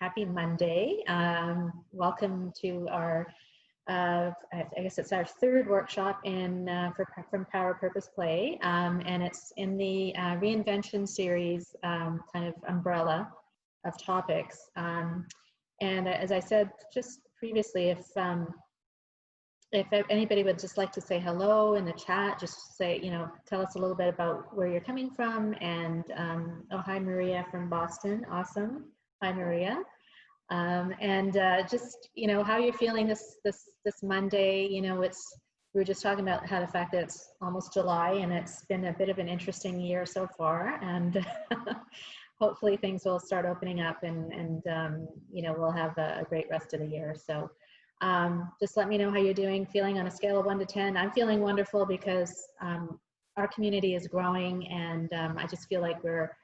Happy Monday. Welcome to our, I guess it's our third workshop from Power Purpose Play, and it's in the Reinvention series kind of umbrella of topics. And as I said just previously, if anybody would just like to say hello in the chat, just say, tell us a little bit about where you're coming from. And oh, hi, Maria from Boston. Awesome. Hi, Maria. Just, how you're feeling this Monday. We were just talking about how the fact that it's almost July and it's been a bit of an interesting year so far. And hopefully things will start opening up and we'll have a great rest of the year. So just let me know how you're feeling on a scale of 1 to 10. I'm feeling wonderful because our community is growing, and I just feel like we're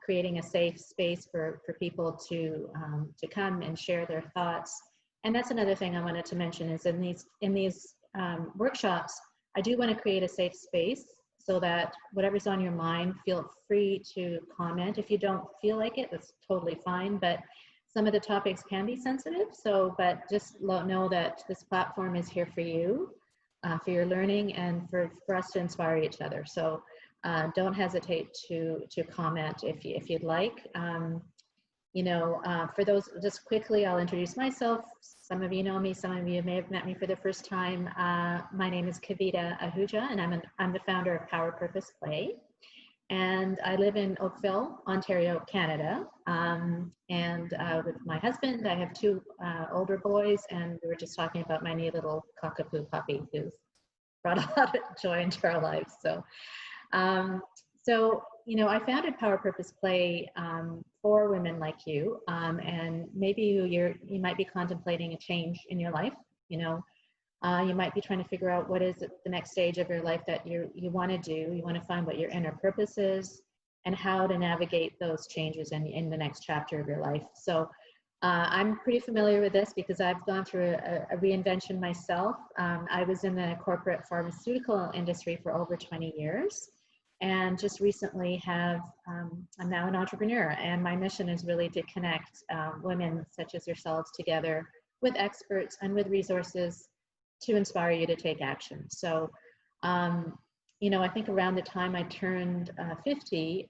creating a safe space for people to come and share their thoughts. And that's another thing I wanted to mention is in these workshops, I do want to create a safe space so that whatever's on your mind, feel free to comment. If you don't feel like it, that's totally fine. But some of the topics can be sensitive, but just know that this platform is here for you, for your learning, and for us to inspire each other. So don't hesitate to comment if you'd like. For those, just quickly, I'll introduce myself. Some of you know me, some of you may have met me for the first time. My name is Kavita Ahuja, and I'm the founder of Power Purpose Play. And I live in Oakville, Ontario, Canada. With my husband, I have 2 older boys, and we were just talking about my new little cockapoo puppy who's brought a lot of joy into our lives. So, I founded Power Purpose Play for women like you, and maybe you might be contemplating a change in your life. You might be trying to figure out what is the next stage of your life that you want to do. You want to find what your inner purpose is and how to navigate those changes in the next chapter of your life. So I'm pretty familiar with this because I've gone through a reinvention myself. I was in the corporate pharmaceutical industry for over 20 years. And just recently I'm now an entrepreneur, and my mission is really to connect women such as yourselves together with experts and with resources to inspire you to take action. So, I think around the time I turned 50,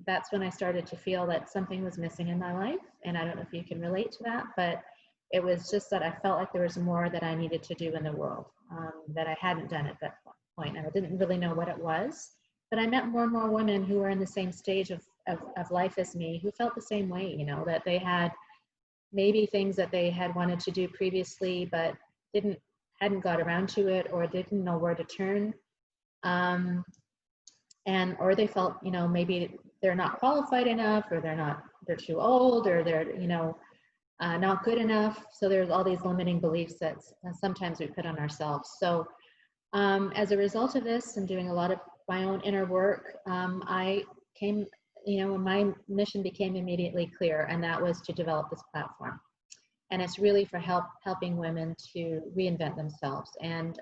that's when I started to feel that something was missing in my life. And I don't know if you can relate to that, but it was just that I felt like there was more that I needed to do in the world that I hadn't done at that point. And I didn't really know what it was, but I met more and more women who were in the same stage of life as me, who felt the same way, that they had maybe things that they had wanted to do previously, but hadn't got around to it, or didn't know where to turn, or they felt maybe they're not qualified enough, or they're too old, or they're not good enough. So there's all these limiting beliefs that sometimes we put on ourselves. So as a result of this and doing a lot of my own inner work, I came, my mission became immediately clear, and that was to develop this platform. And it's really for helping women to reinvent themselves. And,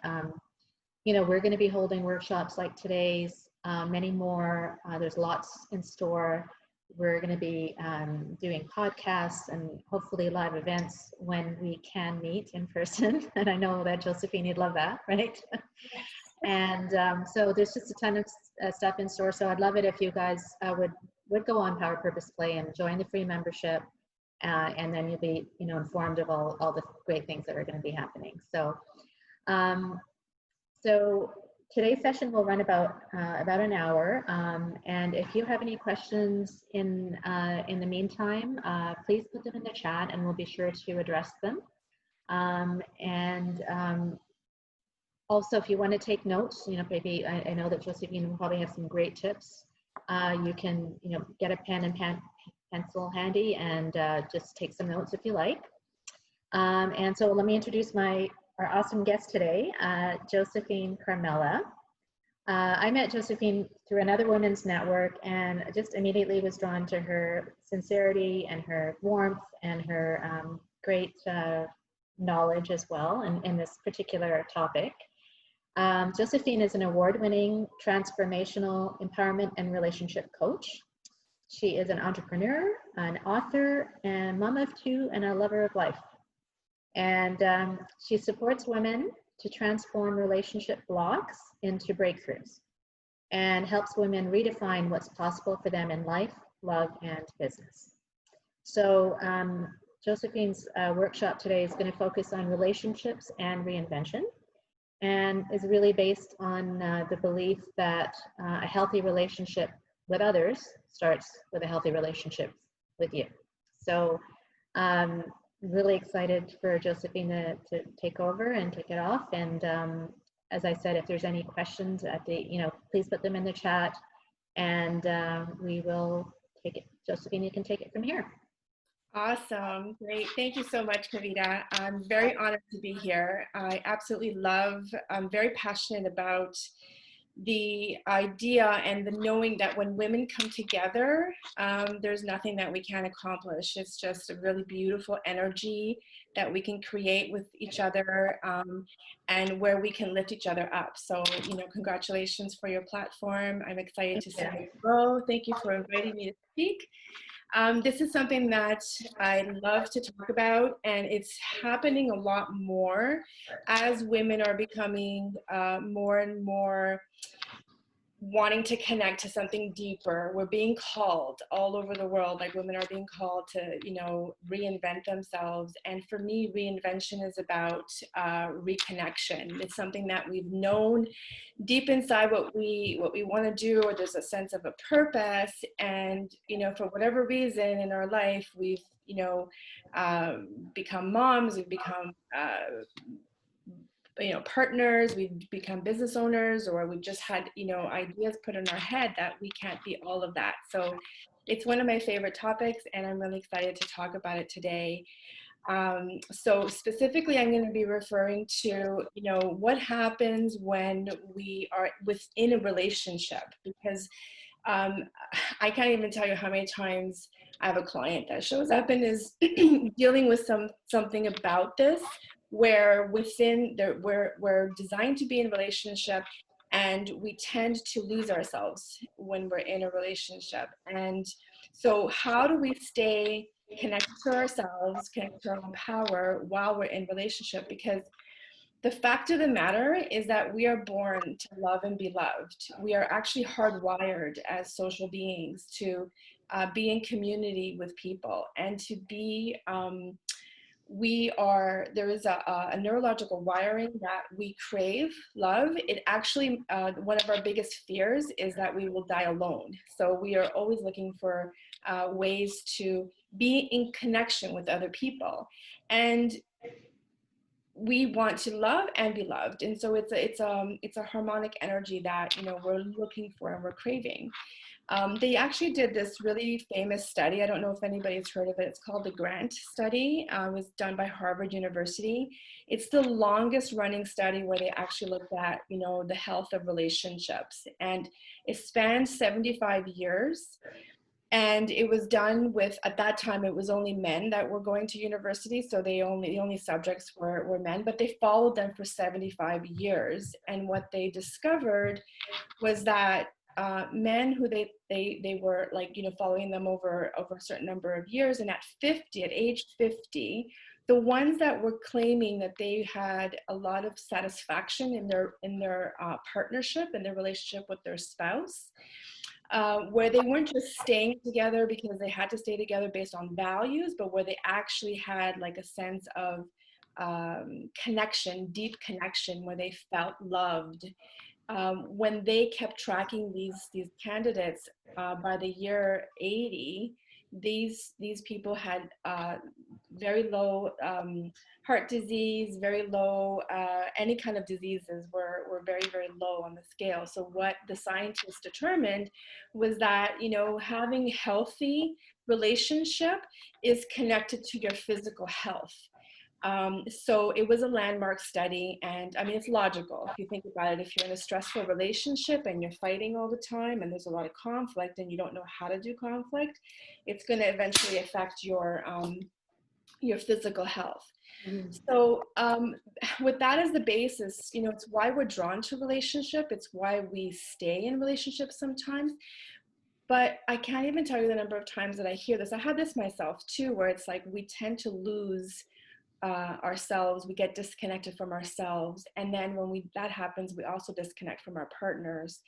we're going to be holding workshops like today's, many more. There's lots in store. We're going to be doing podcasts and hopefully live events when we can meet in person. And I know that Josephine, you'd love that, right? And so there's just a ton of stuff in store. So I'd love it if you guys would go on Power Purpose Play and join the free membership. And then you'll be, informed of all the great things that are going to be happening. So, so today's session will run about an hour. And if you have any questions in the meantime, please put them in the chat, and we'll be sure to address them. Also, if you want to take notes, maybe I know that Josephine will probably have some great tips. You can, get a pen and pencil handy and just take some notes if you like. And so let me introduce our awesome guest today, Josephine Carmela. I met Josephine through another women's network, and just immediately was drawn to her sincerity and her warmth and her great knowledge as well in this particular topic. Josephine is an award-winning transformational empowerment and relationship coach. She is an entrepreneur, an author, and mom of two, and a lover of life. And she supports women to transform relationship blocks into breakthroughs and helps women redefine what's possible for them in life, love, and business. So Josephine's workshop today is going to focus on relationships and reinvention, and is really based on the belief that a healthy relationship with others starts with a healthy relationship with you. So really excited for Josephine to take over and kick it off. And as I said, if there's any questions at the, please put them in the chat, and we will take it. Josephine, you can take it from here. Awesome. Great. Thank you so much, Kavita. I'm very honored to be here. I absolutely I'm very passionate about the idea and the knowing that when women come together, there's nothing that we can't accomplish. It's just a really beautiful energy that we can create with each other, and where we can lift each other up. So, congratulations for your platform. I'm excited to see it grow. Thank you for inviting me to speak. This is something that I love to talk about, and it's happening a lot more as women are becoming more and more wanting to connect to something deeper. We're being called all over the world, like women are being called to, reinvent themselves. And for me, reinvention is about reconnection. It's something that we've known deep inside what we want to do, or there's a sense of a purpose. And, for whatever reason in our life, we've, become moms, we've become partners, we've become business owners, or we've just had, ideas put in our head that we can't be all of that. So it's one of my favorite topics, and I'm really excited to talk about it today. So specifically, I'm going to be referring to, what happens when we are within a relationship, because I can't even tell you how many times I have a client that shows up and is dealing with something about this, where we're designed to be in a relationship, and we tend to lose ourselves when we're in a relationship. And so how do we stay connected to ourselves, connected to our own power while we're in relationship? Because the fact of the matter is that we are born to love and be loved. We are actually hardwired as social beings to be in community with people, and to be there is a neurological wiring that we crave love. It actually, one of our biggest fears is that we will die alone. So we are always looking for ways to be in connection with other people. And we want to love and be loved. And so it's a harmonic energy that, we're looking for and we're craving. They actually did this really famous study. I don't know if anybody's heard of it. It's called the Grant study. It was done by Harvard University. It's the longest running study where they actually looked at, the health of relationships. And it spanned 75 years. And it was done with, at that time, it was only men that were going to university. So the only subjects were men, but they followed them for 75 years. And what they discovered was that men who they were following them over a certain number of years, and at age 50, the ones that were claiming that they had a lot of satisfaction in their partnership and their relationship with their spouse, where they weren't just staying together because they had to stay together based on values, but where they actually had like a sense of connection, deep connection, where they felt loved. When they kept tracking these candidates, by the year 80, these people had very low heart disease, very low, any kind of diseases were very, very low on the scale. So what the scientists determined was that, having healthy relationship is connected to your physical health. So it was a landmark study, and I mean, it's logical if you think about it. If you're in a stressful relationship and you're fighting all the time and there's a lot of conflict and you don't know how to do conflict, it's going to eventually affect your physical health. Mm-hmm. So with that as the basis, it's why we're drawn to relationship. It's why we stay in relationships sometimes. But I can't even tell you the number of times that I hear this. I had this myself too, where it's like we tend to lose ourselves. We get disconnected from ourselves, and then when that happens, we also disconnect from our partners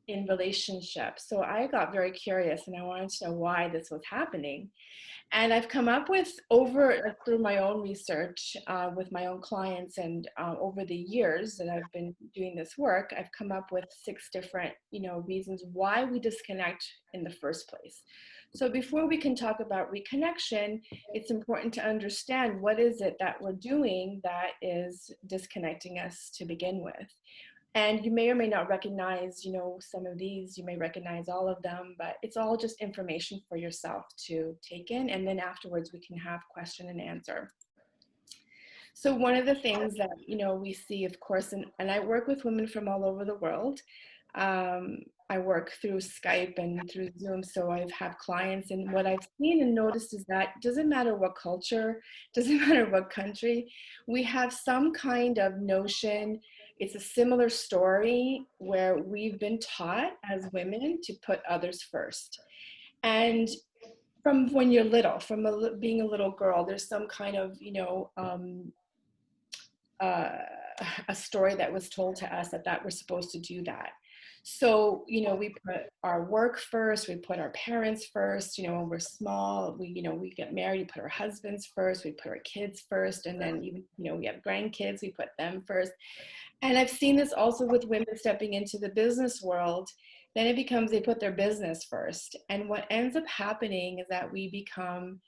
in relationships. So I got very curious, and I wanted to know why this was happening. And I've come up with through my own research with my own clients, and over the years that I've been doing this work, I've come up with 6 different, reasons why we disconnect in the first place. So before we can talk about reconnection, it's important to understand what is it that we're doing that is disconnecting us to begin with. And you may or may not recognize, some of these. You may recognize all of them, but it's all just information for yourself to take in. And then afterwards, we can have question and answer. So one of the things that, we see, of course, and I work with women from all over the world. I work through Skype and through Zoom, so I've had clients, and what I've seen and noticed is that it doesn't matter what culture, doesn't matter what country, we have some kind of notion. It's a similar story where we've been taught as women to put others first. And from when you're little, being a little girl, there's some kind of, a story that was told to us that we're supposed to do that. So, we put our work first, we put our parents first, when we're small, we get married, we put our husbands first, we put our kids first, and then even, we have grandkids, we put them first. And I've seen this also with women stepping into the business world. Then it becomes they put their business first. And what ends up happening is that we become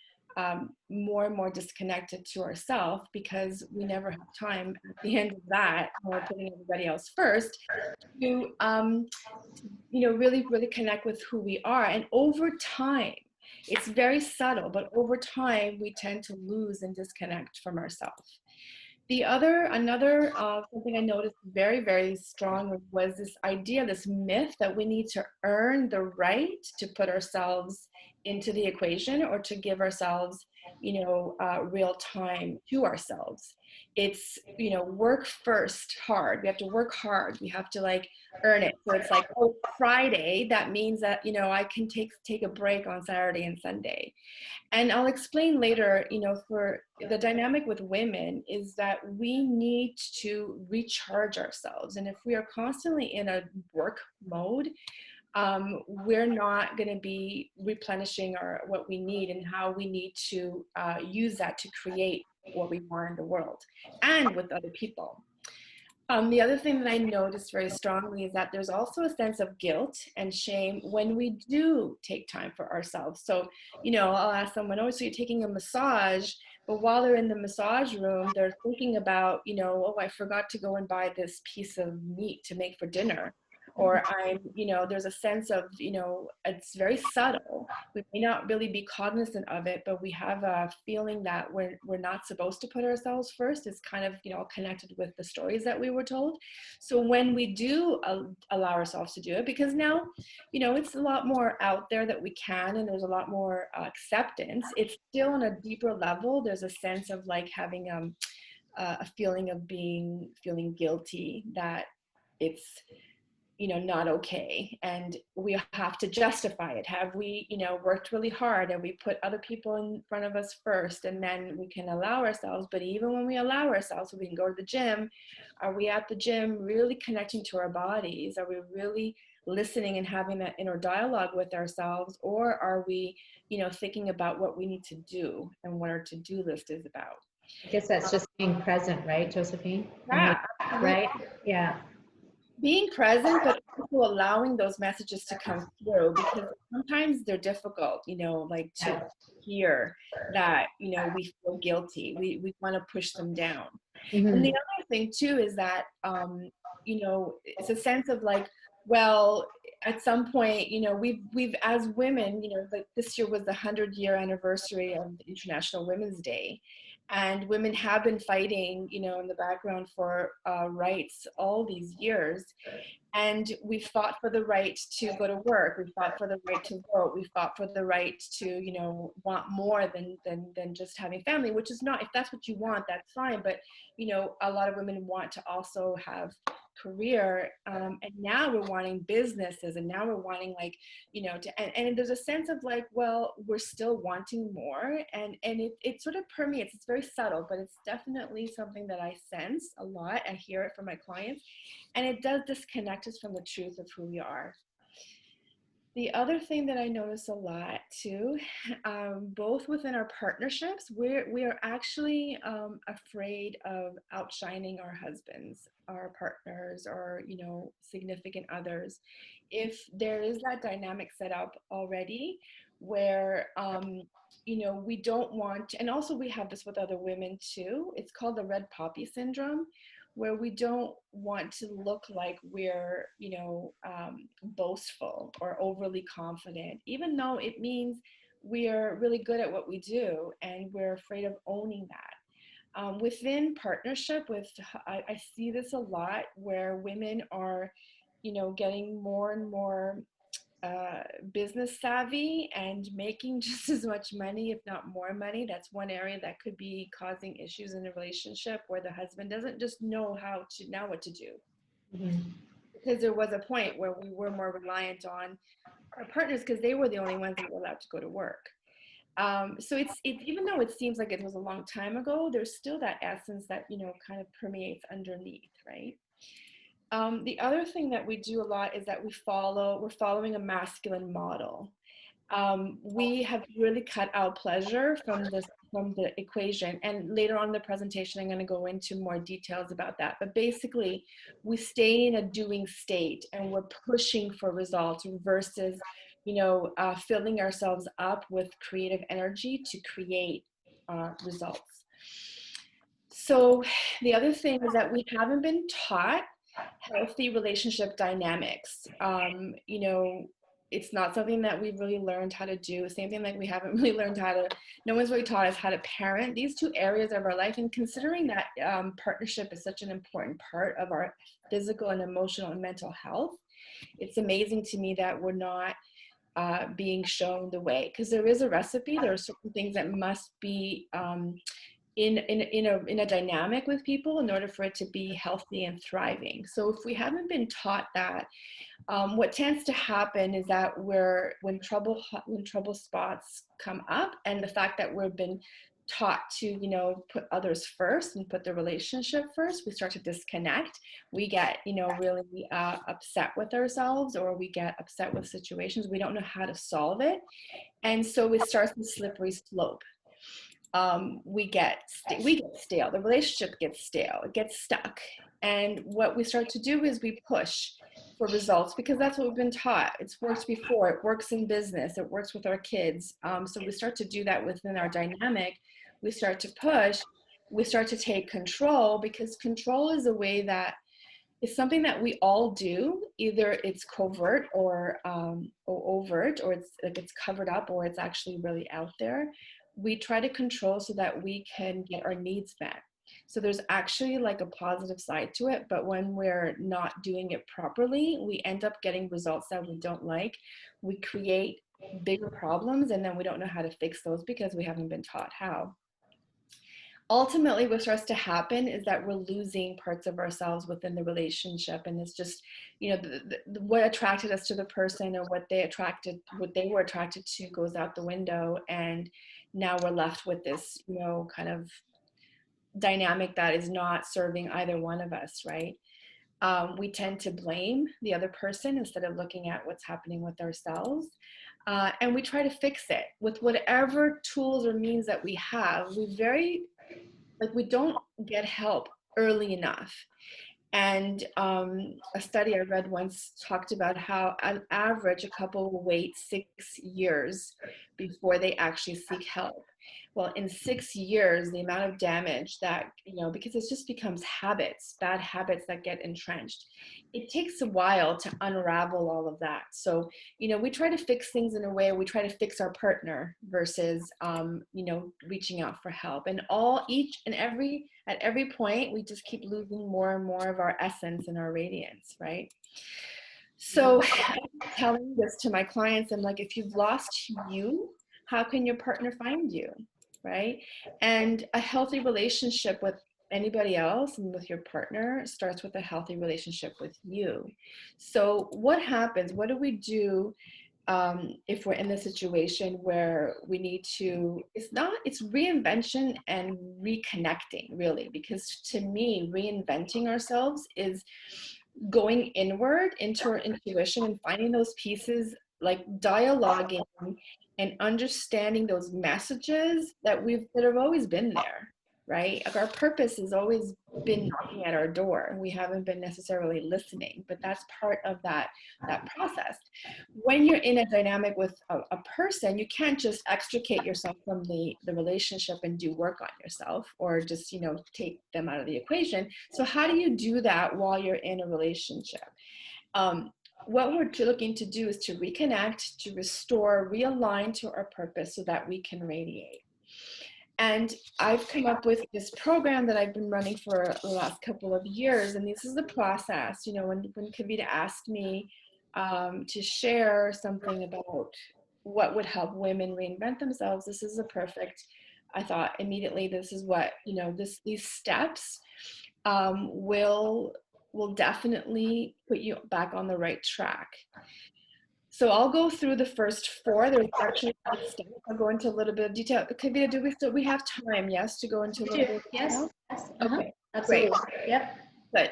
more and more disconnected to ourselves, because we never have time at the end of that, when we're putting everybody else first, to really, really connect with who we are. And over time, it's very subtle, but over time, we tend to lose and disconnect from ourselves. Another something I noticed very, very strong was this idea, this myth that we need to earn the right to put ourselves into the equation, or to give ourselves, real time to ourselves. It's, work first hard. We have to work hard. We have to earn it. So it's like, oh, Friday, that means that, I can take a break on Saturday and Sunday. And I'll explain later, for the dynamic with women is that we need to recharge ourselves. And if we are constantly in a work mode, we're not going to be replenishing what we need, and how we need to use that to create what we want in the world and with other people. The other thing that I noticed very strongly is that there's also a sense of guilt and shame when we do take time for ourselves. So, I'll ask someone, oh, so you're taking a massage, but while they're in the massage room, they're thinking about, oh, I forgot to go and buy this piece of meat to make for dinner. Or there's a sense of, it's very subtle. We may not really be cognizant of it, but we have a feeling that we're not supposed to put ourselves first. It's kind of, connected with the stories that we were told. So when we do allow ourselves to do it, because now, it's a lot more out there that we can, and there's a lot more acceptance. It's still on a deeper level. There's a sense of having a feeling of feeling guilty that it's, not okay, and we have to justify it. Have we, worked really hard, and we put other people in front of us first, and then we can allow ourselves. But even when we allow ourselves, so we can go to the gym, are we at the gym really connecting to our bodies? Are we really listening and having that inner dialogue with ourselves? Or are we, thinking about what we need to do and what our to-do list is about? I guess that's just being present, right, Josephine? Yeah, right? Yeah. Being present, but also allowing those messages to come through, because sometimes they're difficult, to hear that, we feel guilty. We want to push them down. Mm-hmm. And the other thing too is that, it's a sense of well, at some point, we've as women, this year was the 100-year anniversary of the International Women's Day. And women have been fighting, in the background for rights all these years. And we fought for the right to go to work. We fought for the right to vote. We fought for the right to, want more than just having family, which is not, if that's what you want, that's fine. But, a lot of women want to also have career. And now we're wanting businesses, and now we're wanting and there's a sense of like, well, we're still wanting more. And it sort of permeates. It's very subtle, but it's definitely something that I sense a lot. I hear it from my clients. And it does disconnect us from the truth of who we are. The other thing that I notice a lot too, both within our partnerships, we are actually afraid of outshining our husbands, our partners, or significant others. If there is that dynamic set up already, where we don't want, and also we have this with other women too. It's called the red poppy syndrome, where we don't want to look like we're, boastful or overly confident, even though it means we're really good at what we do, and we're afraid of owning that. Within partnership I see this a lot, where women are, getting more and more business savvy and making just as much money, if not more money. That's one area that could be causing issues in a relationship, where the husband doesn't just know what to do. Mm-hmm. Because there was a point where we were more reliant on our partners, because they were the only ones that were allowed to go to work. So it's even though it seems like it was a long time ago, there's still that essence that kind of permeates underneath, right? The other thing that we do a lot is that we're following a masculine model. We have really cut out pleasure from the equation. And later on in the presentation, I'm going to go into more details about that. But basically, we stay in a doing state, and we're pushing for results versus, filling ourselves up with creative energy to create results. So the other thing is that we haven't been taught healthy relationship dynamics. It's not something that we've really learned how to do. Same thing, like we haven't really learned no one's really taught us how to parent these two areas of our life. And considering that partnership is such an important part of our physical and emotional and mental health, it's amazing to me that we're not being shown the way, because there is a recipe. There are certain things that must be in a dynamic with people in order for it to be healthy and thriving. So if we haven't been taught that, what tends to happen is that when trouble spots come up, and the fact that we've been taught to put others first and put the relationship first, we start to disconnect. We get really upset with ourselves, or we get upset with situations. We don't know how to solve it, and so it starts the slippery slope. We get stale. The relationship gets stale. It gets stuck. And what we start to do is we push for results, because that's what we've been taught. It's worked before. It works in business. It works with our kids. So we start to do that within our dynamic. We start to push. We start to take control, because control is a way that is something that we all do. Either it's covert or overt, or it's covered up, or it's actually really out there. We try to control so that we can get our needs met. So there's actually like a positive side to it, but when we're not doing it properly, we end up getting results that we don't like. We create bigger problems, and then we don't know how to fix those because we haven't been taught how. Ultimately, what starts to happen is that we're losing parts of ourselves within the relationship, and it's just, what attracted us to the person, or what they were attracted to, goes out the window, and now we're left with this, kind of dynamic that is not serving either one of us, right? We tend to blame the other person instead of looking at what's happening with ourselves. And we try to fix it with whatever tools or means that we have. We don't get help early enough. And a study I read once talked about how on average a couple will wait 6 years before they actually seek help. Well, in 6 years, the amount of damage that, because it just becomes habits, bad habits that get entrenched. it takes a while to unravel all of that. So, we try to fix things in a way, we try to fix our partner versus, reaching out for help. And at every point, we just keep losing more and more of our essence and our radiance, right? So I'm telling this to my clients, I'm like, if you've lost you, how can your partner find you, right? And a healthy relationship with anybody else and with your partner starts with a healthy relationship with you. So what happens? What do we do if we're in the situation where we need to, it's reinvention and reconnecting, really, because to me, reinventing ourselves is going inward into our intuition and finding those pieces, like dialoguing and understanding those messages that have always been there, right? Like our purpose has always been knocking at our door. We haven't been necessarily listening, but that's part of that process. When you're in a dynamic with a person, you can't just extricate yourself from the relationship and do work on yourself, or just take them out of the equation. So how do you do that while you're in a relationship? What we're looking to do is to reconnect, to restore, realign to our purpose so that we can radiate. And I've come up with this program that I've been running for the last couple of years. And this is the process. When Kavita asked me to share something about what would help women reinvent themselves, this is a perfect, I thought immediately, this is what, these steps will definitely put you back on the right track. So I'll go through the first 4. There's actually 8 steps. I'll go into a little bit of detail. Kavita, we have time, yes, to go into a little bit of detail? Yes. Okay, Absolutely. great. Yep. Good.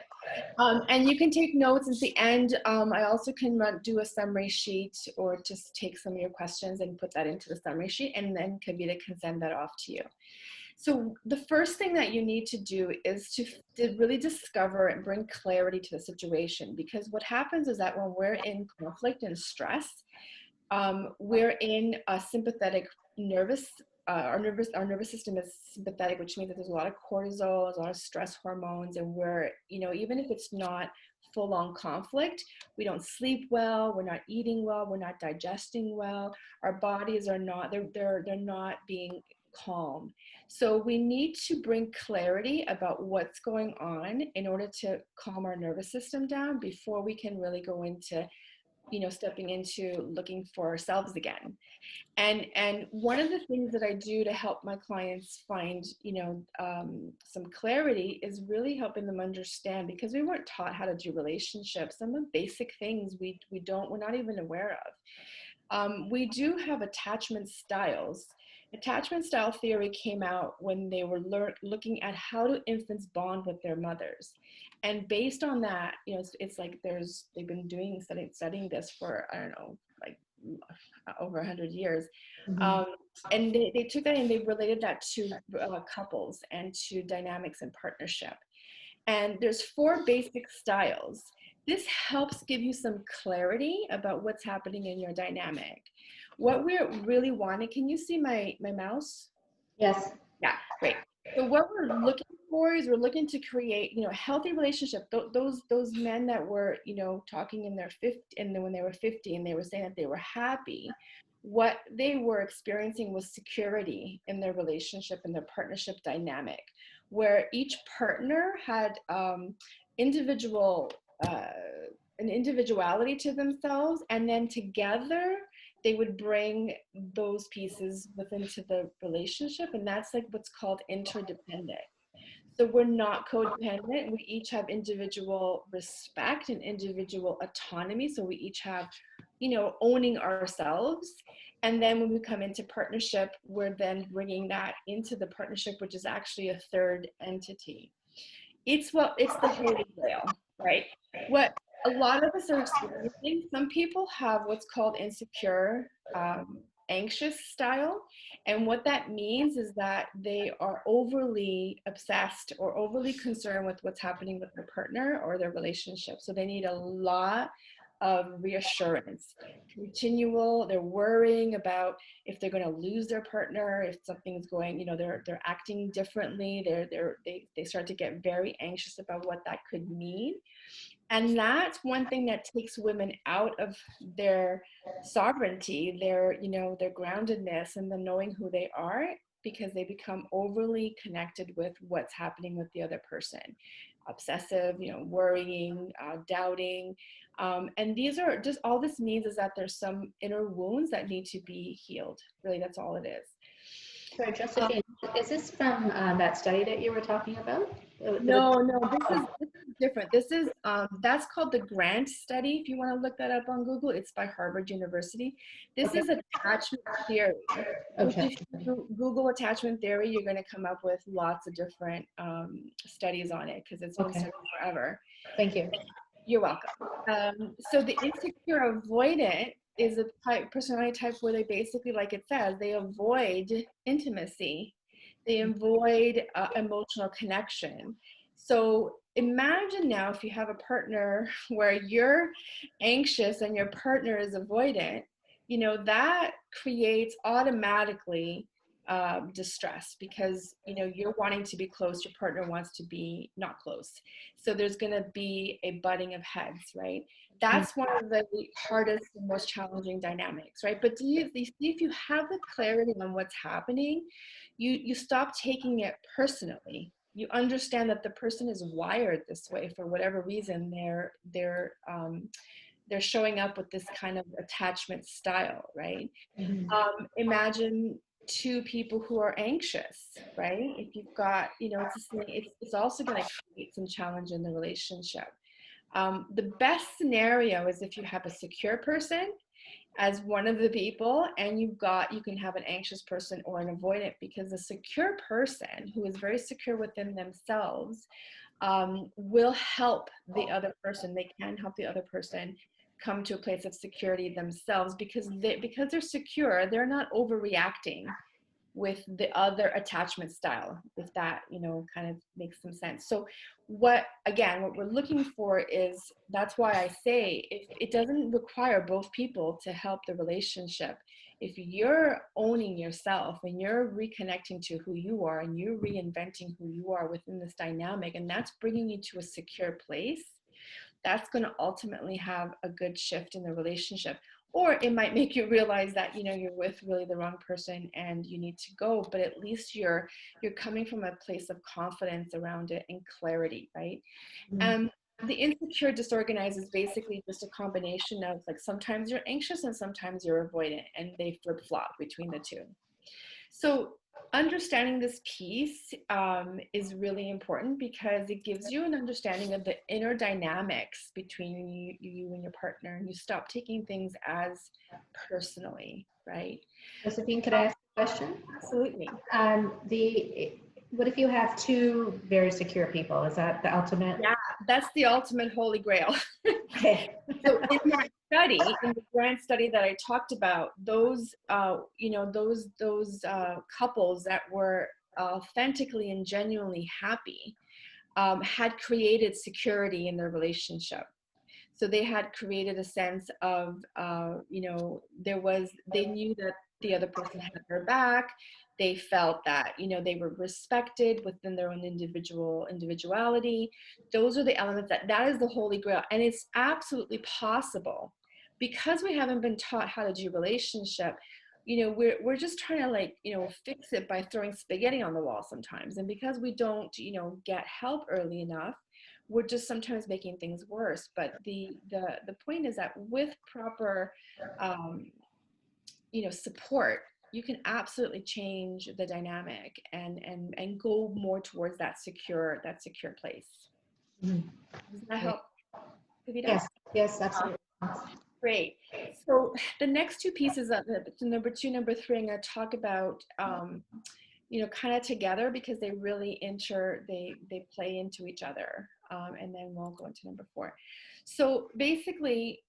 And you can take notes at the end. I also can do a summary sheet, or just take some of your questions and put that into the summary sheet, and then Kavita can send that off to you. So the first thing that you need to do is to really discover and bring clarity to the situation, because what happens is that when we're in conflict and stress, we're in a sympathetic nervous, our nervous system is sympathetic, which means that there's a lot of cortisol, there's a lot of stress hormones, and we're, even if it's not full-on conflict, we don't sleep well, we're not eating well, we're not digesting well, our bodies are not, they're not being calm. So we need to bring clarity about what's going on in order to calm our nervous system down before we can really go into, stepping into looking for ourselves again. And one of the things that I do to help my clients find, some clarity is really helping them understand, because we weren't taught how to do relationships. Some of the basic things we're not even aware of. We do have attachment styles. Attachment style theory came out when they were looking at how do infants bond with their mothers. And based on that, it's like they've been studying this for, I don't know, like over 100 years. Mm-hmm. And they took that and they related that to couples and to dynamics and partnership. And there's 4 basic styles. This helps give you some clarity about what's happening in your dynamic. What we're really wanting, can you see my mouse? Yes. Yeah, great. So what we're looking for is we're looking to create, a healthy relationship. Those men that were, talking in their 50, and then when they were 50 and they were saying that they were happy, what they were experiencing was security in their relationship and their partnership dynamic, where each partner had individual an individuality to themselves, and then together they would bring those pieces within to the relationship, and that's like what's called interdependent. So we're not codependent. We each have individual respect and individual autonomy. So we each have, owning ourselves. And then when we come into partnership, we're then bringing that into the partnership, which is actually a third entity. It's the holy grail, right? What a lot of us are experiencing, some people have what's called insecure, anxious style. And what that means is that they are overly obsessed or overly concerned with what's happening with their partner or their relationship. So they need a lot of reassurance, they're worrying about if they're going to lose their partner, if something's going, they're acting differently, they start to get very anxious about what that could mean. And that's one thing that takes women out of their sovereignty, their, you know, their groundedness and the knowing who they are, because they become overly connected with what's happening with the other person. Obsessive, you know, worrying, doubting. And these are just, all this means is that there's some inner wounds that need to be healed. Really, that's all it is. Sorry, Josephine, is this from that study that you were talking about? No, this is different. This is that's called the Grant study. If you want to look that up on Google, it's by Harvard University. This Okay. is attachment theory. Which if you Google attachment theory, you're going to come up with lots of different studies on it because it's been studied forever. Thank you. You're welcome. So the insecure avoidant is a personality type where they basically, like it says, they avoid intimacy. They avoid emotional connection. So imagine now if you have a partner where you're anxious and your partner is avoidant, you know, that creates automatically distress because, you know, you're wanting to be close, your partner wants to be not close. So there's going to be a butting of heads, right? That's one of the hardest and most challenging dynamics, right? But if you have the clarity on what's happening, you stop taking it personally. You understand that the person is wired this way for whatever reason. They're showing up with this kind of attachment style, right? Imagine two people who are anxious, right? If you've got, you know, it's also going to create some challenge in the relationship. The best scenario is if you have a secure person as one of the people and you can have an anxious person or an avoidant, because a secure person who is very secure within themselves will help the other person. They can help the other person come to a place of security themselves because they're secure, they're not overreacting with the other attachment style, if that, you know, kind of makes some sense. So what we're looking for is, that's why I say it doesn't require both people to help the relationship. If you're owning yourself and you're reconnecting to who you are and you're reinventing who you are within this dynamic, and that's bringing you to a secure place, that's going to ultimately have a good shift in the relationship. Or it might make you realize that, you know, you're with really the wrong person and you need to go, but at least you're coming from a place of confidence around it and clarity, right? The insecure disorganized is basically just a combination of, like, sometimes you're anxious and sometimes you're avoidant, and they flip-flop between the two. So understanding this piece is really important because it gives you an understanding of the inner dynamics between you and your partner, and you stop taking things as personally, right? Josephine, could I ask a question? Absolutely. What if you have two very secure people? Is that the ultimate? Yeah, that's the ultimate holy grail. Okay. So in that study, in the Grant study that I talked about, those couples that were authentically and genuinely happy had created security in their relationship. So they had created a sense of, they knew that the other person had their back. They felt that, you know, they were respected within their own individuality. Those are the elements that is the holy grail. And it's absolutely possible, because we haven't been taught how to do relationship. You know, we're just trying to, like, you know, fix it by throwing spaghetti on the wall sometimes. And because we don't, you know, get help early enough, we're just sometimes making things worse. But the point is that with proper support, you can absolutely change the dynamic and go more towards that secure place. Does that help, Kavita? Yes, absolutely. Great. So the next two pieces of number 2, number 3, I'm going to talk about kind of together, because they really they play into each other. And then we'll go into number 4. So basically,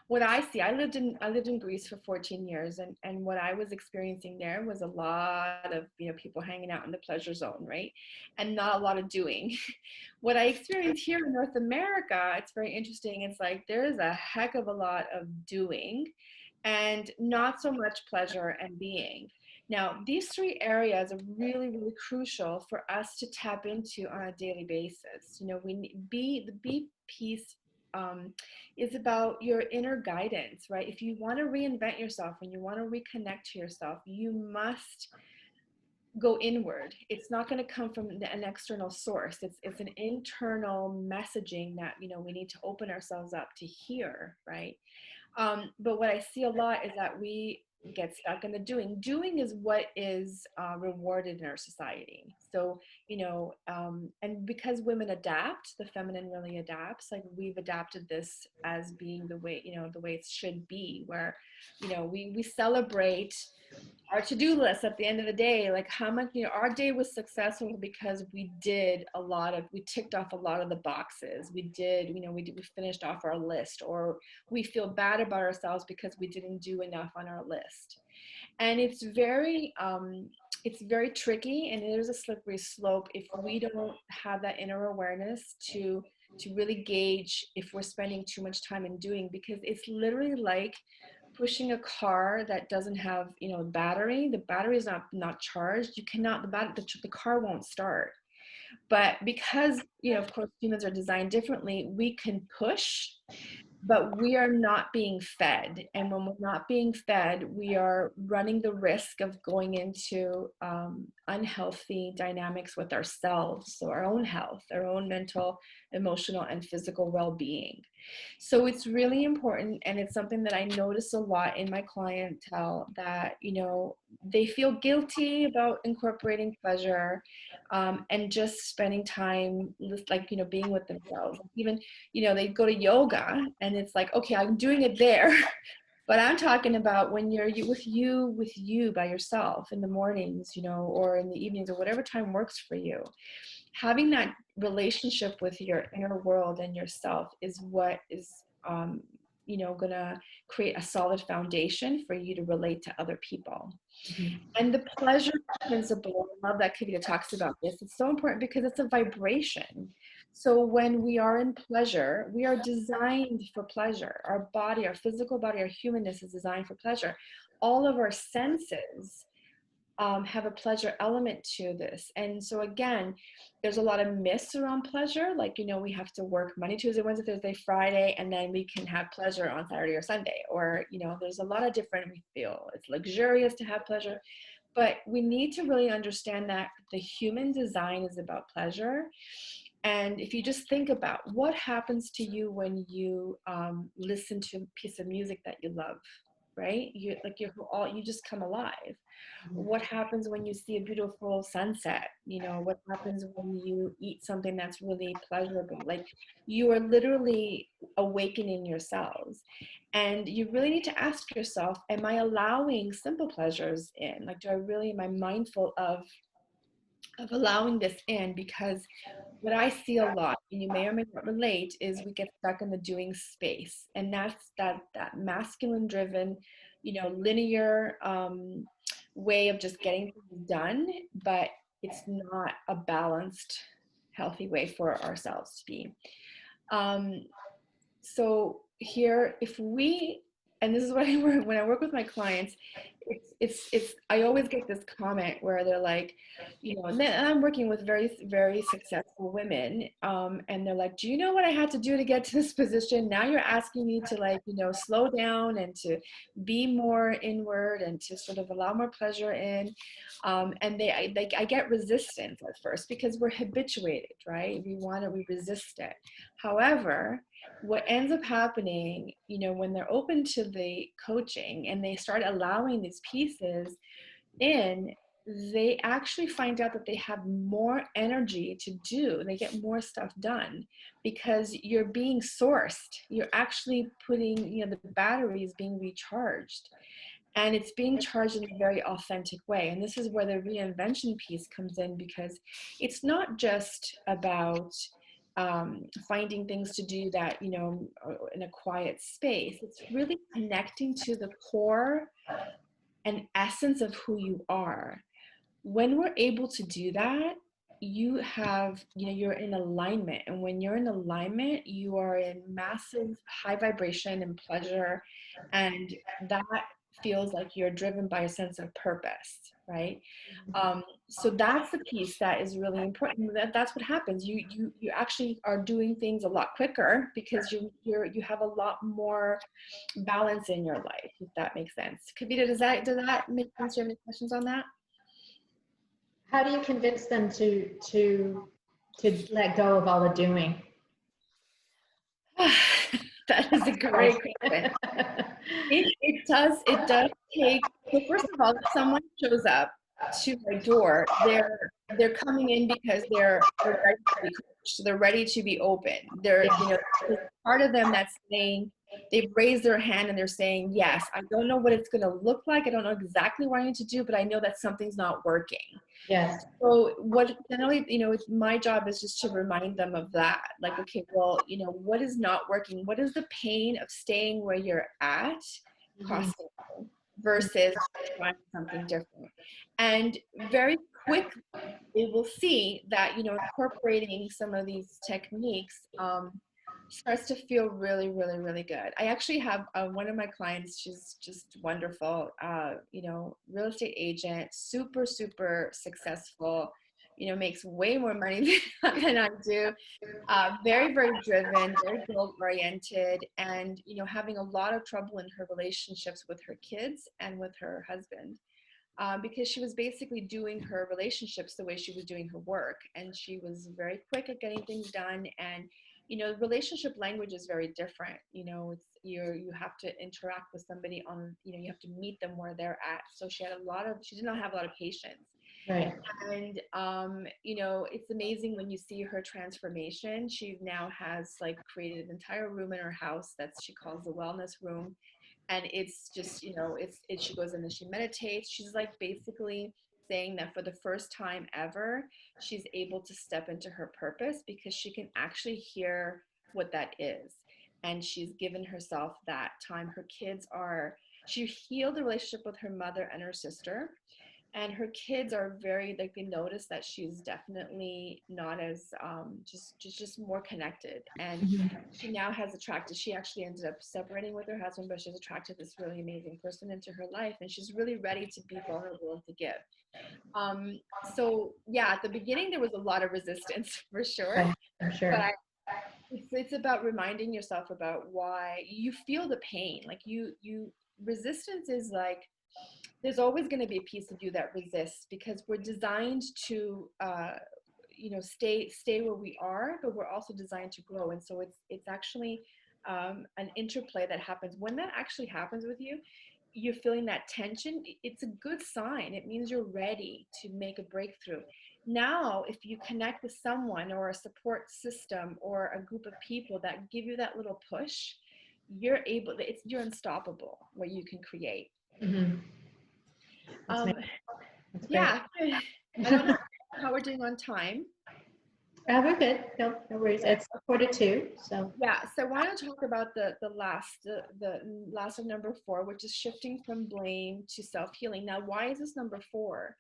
what I see, I lived in Greece for 14 years, and what I was experiencing there was a lot of, you know, people hanging out in the pleasure zone, right? And not a lot of doing. What I experienced here in North America, it's very interesting. It's like there is a heck of a lot of doing and not so much pleasure and being. Now, these three areas are really, really crucial for us to tap into on a daily basis. You know, the B piece um, is about your inner guidance, right? If you want to reinvent yourself and you want to reconnect to yourself, you must go inward. It's not going to come from an external source. It's an internal messaging that, you know, we need to open ourselves up to hear, right? But what I see a lot is that we get stuck in the doing. Doing is what is rewarded in our society. So, you know, and because women adapt, the feminine really adapts. Like we've adapted this as being the way, you know, the way it should be, where, you know, we celebrate our to-do list at the end of the day, like how much, you know, our day was successful because we ticked off a lot of the boxes. We finished off our list, or we feel bad about ourselves because we didn't do enough on our list. And it's very tricky, and it is a slippery slope if we don't have that inner awareness to really gauge if we're spending too much time in doing, because it's literally like pushing a car that doesn't have, you know, battery. The battery is not charged. You cannot the car won't start. But because, you know, of course humans are designed differently, we can push, but we are not being fed. And when we're not being fed, we are running the risk of going into unhealthy dynamics with ourselves, so our own health, our own mental, emotional, and physical well-being. So it's really important, and it's something that I notice a lot in my clientele, that, you know, they feel guilty about incorporating pleasure, and just spending time with, like, you know, being with themselves. Even, you know, they go to yoga and it's like, okay, I'm doing it there. But I'm talking about when with you by yourself in the mornings, you know, or in the evenings, or whatever time works for you. Having that relationship with your inner world and yourself is what is, you know, gonna create a solid foundation for you to relate to other people. Mhm. And the pleasure principle, I love that Kavita talks about this. It's so important because it's a vibration. So when we are in pleasure, we are designed for pleasure. Our body, our physical body, our humanness is designed for pleasure. All of our senses have a pleasure element to this. And so again, there's a lot of myths around pleasure. Like, you know, we have to work Monday, Tuesday, Wednesday, Thursday, Friday, and then we can have pleasure on Saturday or Sunday. Or, you know, there's a lot of different, we feel it's luxurious to have pleasure. But we need to really understand that the human design is about pleasure. And if you just think about what happens to you when you listen to a piece of music that you love, right? You just come alive. What happens when you see a beautiful sunset? You know, what happens when you eat something that's really pleasurable? Like, you are literally awakening yourselves. And you really need to ask yourself, am I allowing simple pleasures in? Like, am I mindful of allowing this in? Because what I see a lot, and you may or may not relate, is we get stuck in the doing space. And that's that masculine driven, you know, linear way of just getting things done, but it's not a balanced, healthy way for ourselves to be. Um, so here, if we, and this is what I work when I work with my clients, it's I always get this comment where they're like, you know, and then I'm working with very, very successful women, and they're like, do you know what I had to do to get to this position? Now you're asking me to, like, you know, slow down and to be more inward and to sort of allow more pleasure in. And I get resistance at first because we're habituated, right? We resist it. However, what ends up happening, you know, when they're open to the coaching and they start allowing these pieces in, they actually find out that they have more energy to do. They get more stuff done because you're being sourced. You're actually putting, you know, the battery is being recharged, and it's being charged in a very authentic way. And this is where the reinvention piece comes in, because it's not just about finding things to do that, you know, in a quiet space. It's really connecting to the core and essence of who you are. When we're able to do that, you have, you know, you're in alignment. And when you're in alignment, you are in massive high vibration and pleasure. And that feels like you're driven by a sense of purpose, right? So that's the piece that is really important. That's what happens. You actually are doing things a lot quicker because you have a lot more balance in your life, if that makes sense. Kavita, does that make sense? Do you have any questions on that? How do you convince them to let go of all the doing? That is a great question. It does take, so first of all, if someone shows up to my door, they're coming in because they're ready to be coached. They're ready to be open. There's part of them that's saying, they've raised their hand and they're saying, yes, I don't know what it's going to look like. I don't know exactly what I need to do, but I know that something's not working. Yes. So what generally, it's my job is just to remind them of that. Like, okay, well, what is not working? What is the pain of staying where you're at costing you versus trying something different? And very quickly, they will see that, incorporating some of these techniques starts to feel really, really, really good. I actually have one of my clients, she's just wonderful, real estate agent, super, super successful, makes way more money than I do, very, very driven, very goal oriented, and, having a lot of trouble in her relationships with her kids and with her husband. Because she was basically doing her relationships the way she was doing her work, and she was very quick at getting things done. And relationship language is very different. It's you have to interact with somebody on, you have to meet them where they're at. So she did not have a lot of patience. Right. And it's amazing when you see her transformation. She now has like created an entire room in her house that she calls the wellness room. And it's just, she goes in and she meditates. She's like basically saying that for the first time ever, she's able to step into her purpose because she can actually hear what that is. And she's given herself that time. She healed the relationship with her mother and her sister. And her kids are very, like, they notice that she's definitely not as just more connected. And she now has attracted, she actually ended up separating with her husband, but she's attracted this really amazing person into her life, and she's really ready to be vulnerable and to give. So yeah, at the beginning there was a lot of resistance for sure. Right. I'm sure. But it's about reminding yourself about why you feel the pain. Like resistance is like, there's always going to be a piece of you that resists, because we're designed to stay where we are, but we're also designed to grow. And so it's actually an interplay that happens. When that actually happens with you, you're feeling that tension, it's a good sign. It means you're ready to make a breakthrough. Now, if you connect with someone or a support system or a group of people that give you that little push, you're unstoppable, what you can create. That's yeah, I don't know how we're doing on time. We're good. No worries. It's 1:45. So yeah, so I want to talk about the last of number 4, which is shifting from blame to self-healing. Now, why is this number 4?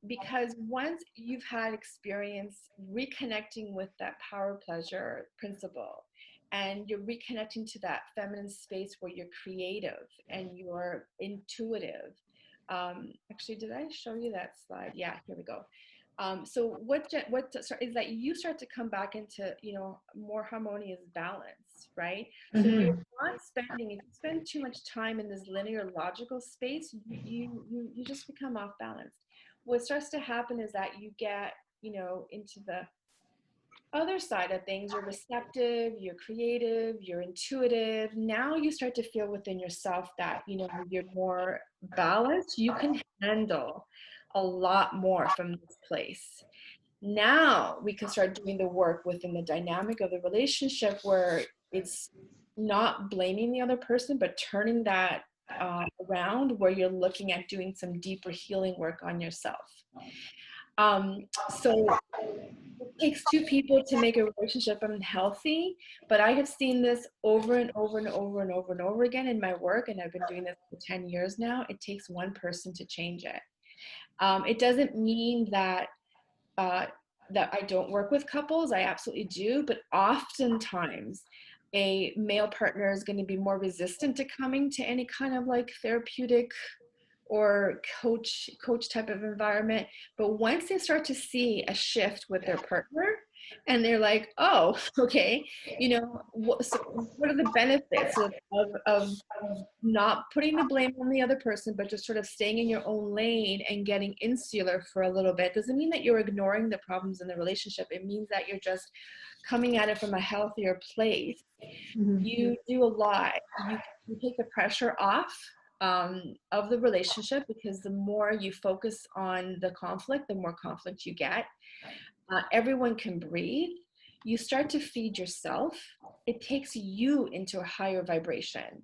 Because once you've had experience reconnecting with that power pleasure principle, and you're reconnecting to that feminine space where you're creative and you're intuitive. Actually, did I show you that slide? Yeah, here we go. So what is that you start to come back into, more harmonious balance, right? So you're not spending, if you spend too much time in this linear logical space, you just become off balance. What starts to happen is that you get, into the other side of things. You're receptive, you're creative, you're intuitive. Now you start to feel within yourself that, you're more balanced. You can handle a lot more from this place. Now we can start doing the work within the dynamic of the relationship, where it's not blaming the other person, but turning that around, where you're looking at doing some deeper healing work on yourself. So it takes 2 people to make a relationship unhealthy, but I have seen this over and over and over and over and over again in my work, and I've been doing this for 10 years now. It takes one person to change it. It doesn't mean that I don't work with couples. I absolutely do, but oftentimes a male partner is going to be more resistant to coming to any kind of like therapeutic or coach type of environment. But once they start to see a shift with their partner, and they're like, oh, okay, so what are the benefits of not putting the blame on the other person, but just sort of staying in your own lane and getting insular for a little bit? Doesn't mean that you're ignoring the problems in the relationship. It means that you're just coming at it from a healthier place. Mm-hmm. You do a lot. You take the pressure off of the relationship, because the more you focus on the conflict, the more conflict you get. Everyone can breathe. You start to feed yourself. It takes you into a higher vibration.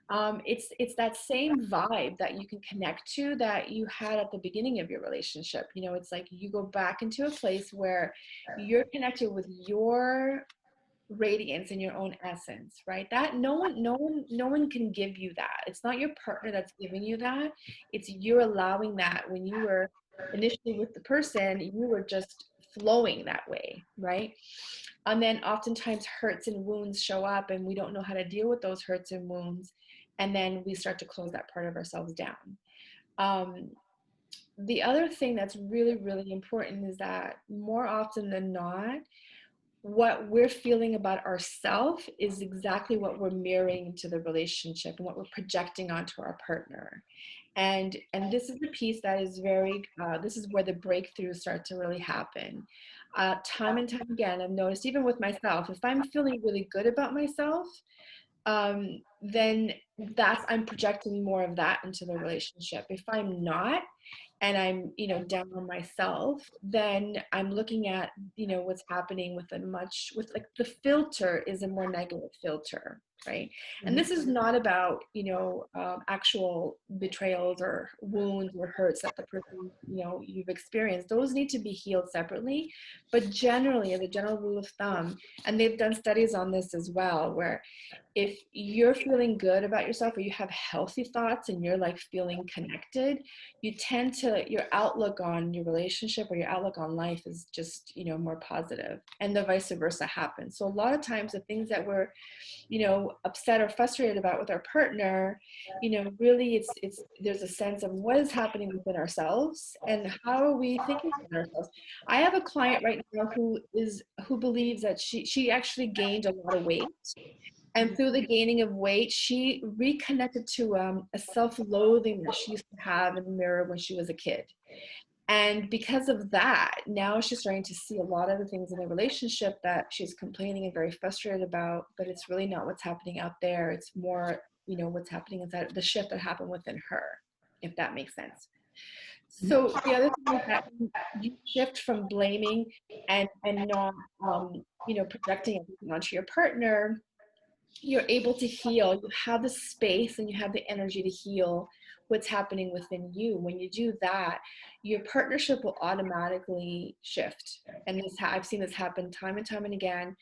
It's that same vibe that you can connect to that you had at the beginning of your relationship. It's like you go back into a place where you're connected with your radiance in your own essence, right? That no one can give you that. It's not your partner that's giving you that. It's you're allowing that. When you were initially with the person, you were just flowing that way, right? And then oftentimes hurts and wounds show up, and we don't know how to deal with those hurts and wounds, and then we start to close that part of ourselves down. The other thing that's really, really important is that more often than not, what we're feeling about ourselves is exactly what we're mirroring to the relationship and what we're projecting onto our partner. And this is the piece that is very, this is where the breakthroughs start to really happen. Time and time again, I've noticed, even with myself, if I'm feeling really good about myself, then I'm projecting more of that into the relationship. If I'm not, and I'm, down on myself, then I'm looking at, what's happening with like the filter is a more negative filter, right? And this is not about, actual betrayals or wounds or hurts that the person, you've experienced. Those need to be healed separately. But generally, as a general rule of thumb, and they've done studies on this as well, where if you're feeling good about yourself, or you have healthy thoughts and you're like feeling connected, your outlook on your relationship or your outlook on life is just, more positive, and the vice versa happens. So a lot of times the things that we're, upset or frustrated about with our partner, really there's a sense of what is happening within ourselves and how are we thinking about ourselves. I have a client right now who believes that she actually gained a lot of weight. And through the gaining of weight, she reconnected to a self-loathing that she used to have in the mirror when she was a kid. And because of that, now she's starting to see a lot of the things in the relationship that she's complaining and very frustrated about, but it's really not what's happening out there. It's more, what's happening inside, the shift that happened within her, if that makes sense. So the other thing is that you shift from blaming and not, projecting everything onto your partner. You're able to heal. You have the space and you have the energy to heal what's happening within you. When you do that, your partnership will automatically shift. And I've seen this happen time and time and again,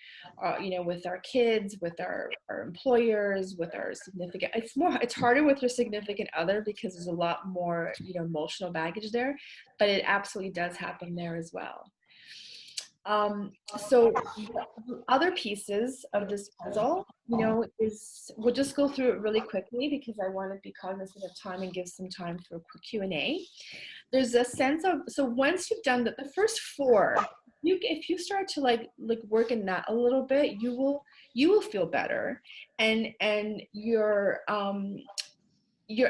with our kids, with our employers, with our significant, it's harder with your significant other because there's a lot more, emotional baggage there, but it absolutely does happen there as well. So the other pieces of this puzzle, we'll just go through it really quickly because I want to be cognizant of time and give some time for a quick Q&A. There's a sense of, so once you've done the first four, if you start to like work in that a little bit, you will feel better, and your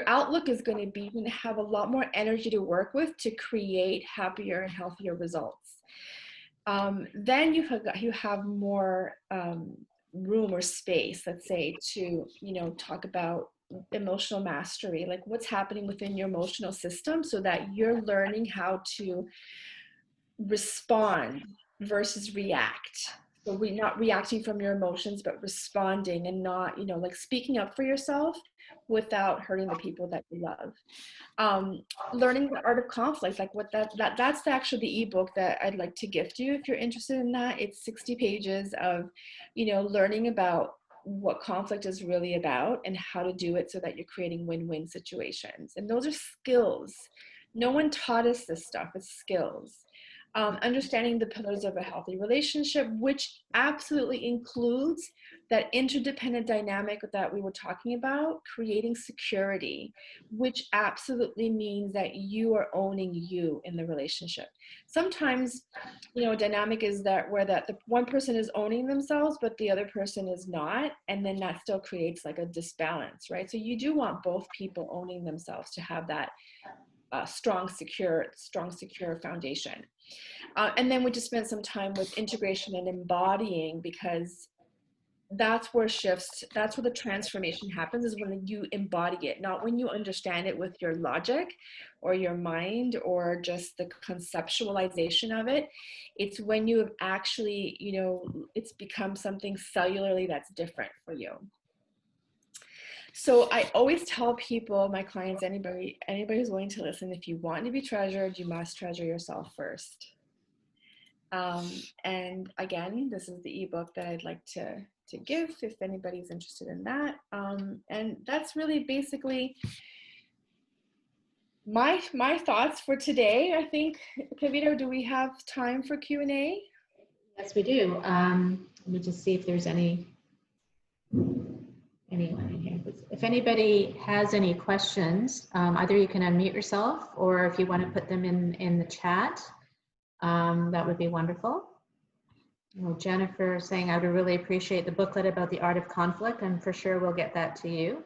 outlook is going to be, you're going to have a lot more energy to work with to create happier and healthier results. Then you have more room or space, let's say, to talk about emotional mastery, like what's happening within your emotional system, so that you're learning how to respond versus react. So we're not reacting from your emotions, but responding, and not like speaking up for yourself without hurting the people that you love. Learning the art of conflict, like that's actually the ebook that I'd like to gift you if you're interested in that. It's 60 pages of learning about what conflict is really about and how to do it so that you're creating win-win situations. And those are skills. No one taught us this stuff. It's skills. Understanding the pillars of a healthy relationship, which absolutely includes that interdependent dynamic that we were talking about, creating security, which absolutely means that you are owning you in the relationship. Sometimes, dynamic is that where the one person is owning themselves, but the other person is not, and then that still creates like a disbalance, right? So you do want both people owning themselves to have that strong, secure foundation. And then we just spent some time with integration and embodying, because that's where the transformation happens, is when you embody it, not when you understand it with your logic or your mind or just the conceptualization of it. It's when you have actually, it's become something cellularly that's different for you. So I always tell people, my clients, anybody who's willing to listen, if you want to be treasured, you must treasure yourself first. And again, this is the ebook that I'd like to give if anybody's interested in that. And that's really basically my thoughts for today. I think, Kavita, do we have time for Q&A? Yes, we do. Let me just see if there's anyone in here. If anybody has any questions, either you can unmute yourself, or if you want to put them in the chat, that would be wonderful. Jennifer saying, I would really appreciate the booklet about the art of conflict, and for sure we'll get that to you.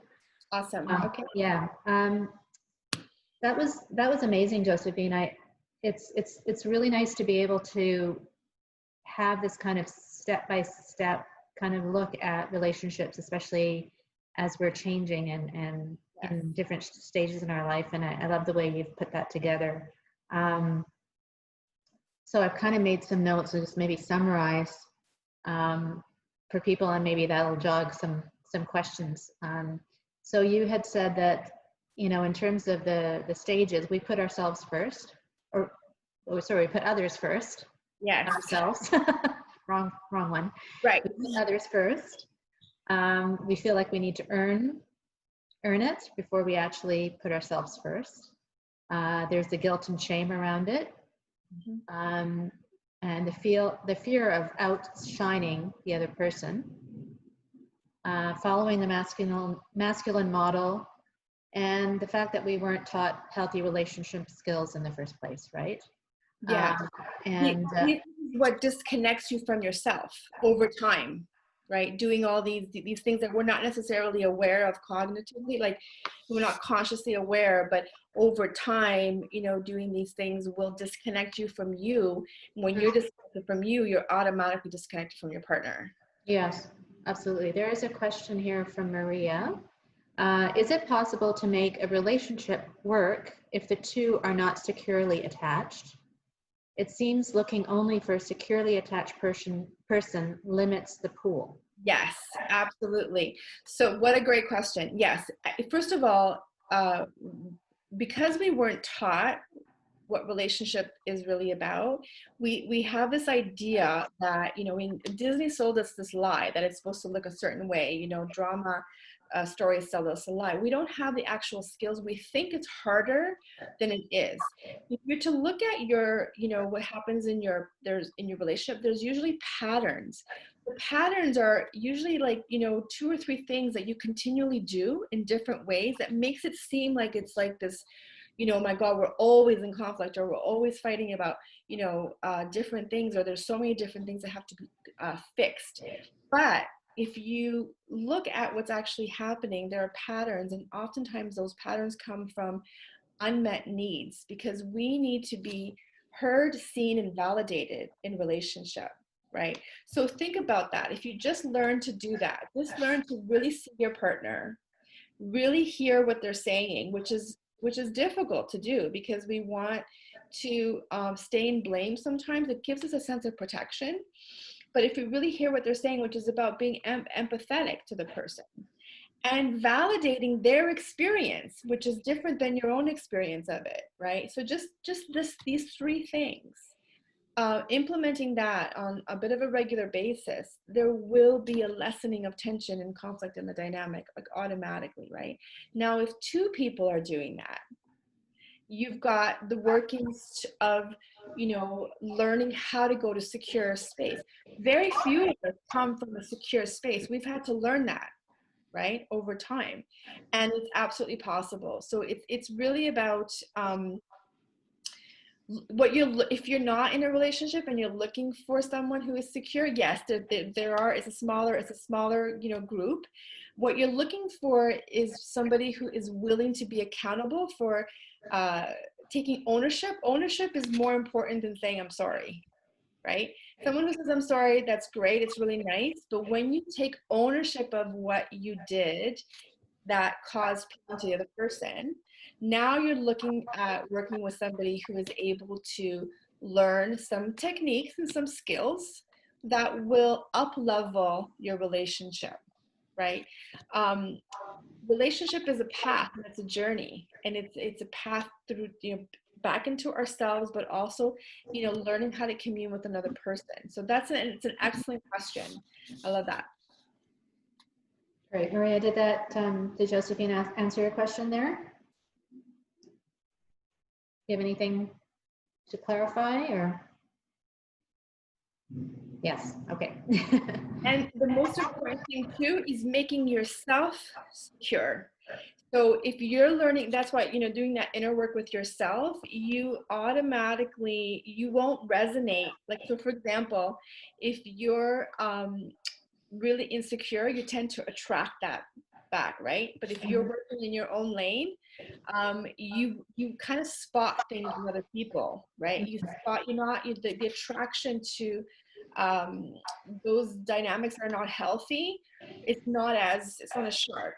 Awesome. Okay. Yeah, that was amazing, Josephine. It's really nice to be able to have this kind of step-by-step kind of look at relationships, especially as we're changing and Yes. in different stages in our life. And I love the way you've put that together. So I've kind of made some notes to just maybe summarize for people, and maybe that'll jog some questions. So you had said that, in terms of the stages, we put ourselves first, we put others first. Yes. Ourselves. wrong one. Right. We put others first. We feel like we need to earn it before we actually put ourselves first. There's the guilt and shame around it. Mm-hmm. And the fear of outshining the other person, following the masculine model, and the fact that we weren't taught healthy relationship skills in the first place, right? Yeah. And what disconnects you from yourself over time, right? Doing all these things that we're not necessarily aware of cognitively, like we're not consciously aware, but over time, doing these things will disconnect you from you. When you're disconnected from you, you're automatically disconnected from your partner. Yes, absolutely. There is a question here from Maria. Is it possible to make a relationship work if the two are not securely attached? It seems looking only for a securely attached person limits the pool. Yes, absolutely. So what a great question. Yes. First of all, because we weren't taught what relationship is really about, we have this idea that, Disney sold us this lie that it's supposed to look a certain way, drama stories sell us a lie. We don't have the actual skills. We think it's harder than it is. If you're to look at your, what happens in your relationship, there's usually patterns. The patterns are usually like, 2 or 3 things that you continually do in different ways that makes it seem like it's like this, oh my God, we're always in conflict, or we're always fighting about, different things, or there's so many different things that have to be fixed. But if you look at what's actually happening, there are patterns, and oftentimes those patterns come from unmet needs, because we need to be heard, seen, and validated in relationship, right? So think about that. If you just learn to do that, just learn to really see your partner, really hear what they're saying, which is difficult to do because we want to stay in blame sometimes. It gives us a sense of protection. But if you really hear what they're saying, which is about being empathetic to the person and validating their experience, which is different than your own experience of it, right? So just these 3 things, implementing that on a bit of a regular basis, there will be a lessening of tension and conflict in the dynamic, like automatically, right? Now, if 2 people are doing that, you've got the workings of, learning how to go to secure space. Very few of us come from a secure space. We've had to learn that, right, over time, and it's absolutely possible. So it's really about if you're not in a relationship and you're looking for someone who is secure, yes, it's a smaller group. What you're looking for is somebody who is willing to be accountable for taking ownership. Ownership is more important than saying I'm sorry, right? Someone who says I'm sorry, that's great, it's really nice, but when you take ownership of what you did that caused pain to the other person, now you're looking at working with somebody who is able to learn some techniques and some skills that will up level your relationship, right? Relationship is a path, and it's a journey, and it's a path through, back into ourselves, but also, learning how to commune with another person. So it's an excellent question. I love that. Great, Maria, did Josephine answer your question there? Do you have anything to clarify, or? Yes, okay. And the most important thing too is making yourself secure. So if you're learning, that's why, doing that inner work with yourself, you won't resonate. Like, so for example, if you're really insecure, you tend to attract that back, right? But if you're working in your own lane, you kind of spot things in other people, right? You spot, the attraction to those dynamics are not healthy. It's not as sharp,